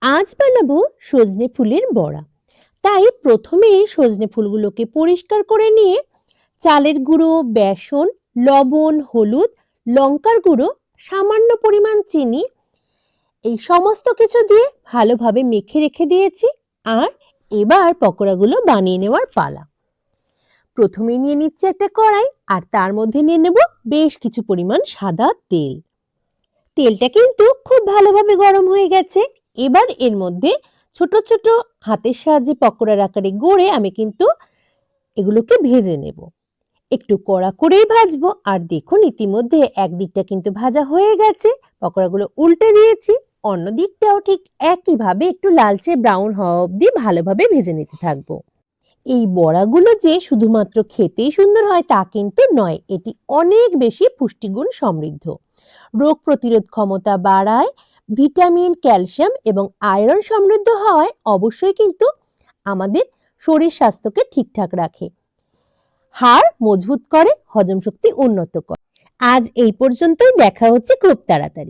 আজ বানাবো সজনে ফুলের বড়া। তাই প্রথমে সজনে ফুলগুলোকে পরিষ্কার করে নিয়ে চালের গুঁড়ো, বেসন, লবণ, হলুদ, লঙ্কার গুঁড়ো, সামান্য পরিমাণ চিনি এই সমস্ত কিছু দিয়ে ভালোভাবে মেখে রেখে দিয়েছি। আর এবার পকোড়াগুলো বানিয়ে নেওয়ার পালা। প্রথমে নিয়ে নিচ্ছি একটা কড়াই, আর তার মধ্যে নিয়ে নেব বেশ কিছু পরিমাণ সাদা তেল। তেলটা কিন্তু খুব ভালোভাবে গরম হয়ে গেছে। এবার এর মধ্যে ছোট ছোট হাতের সাহায্যে পকোড়ার আকারে গড়ে আমি কিন্তু এগুলোকে ভেজে নেব। একটু কড়া করেই ভাজবো। আর দেখুন ইতিমধ্যে একদিকটা কিন্তু ভাজা হয়ে গেছে। পকোড়াগুলো উল্টে দিয়েছি, অন্য দিকটাও ঠিক একইভাবে একটু লালচে ব্রাউন হওয়া অবধি ভালোভাবে ভেজে নিতে থাকবো। এই বড়াগুলো যে শুধুমাত্র খেতেই সুন্দর হয় তা কিন্তু নয়, এটি অনেক বেশি পুষ্টিগুণ সমৃদ্ধ। রোগ প্রতিরোধ ক্ষমতা বাড়ায়, ভিটামিন, ক্যালসিয়াম এবং আয়রন সমৃদ্ধ হওয়ায় অবশ্যই কিন্তু আমাদের শরীর স্বাস্থ্যকে ঠিকঠাক রাখে, হাড় মজবুত করে, হজম শক্তি উন্নত করে। আজ এই পর্যন্তই, দেখা হচ্ছে খুব তাড়াতাড়ি।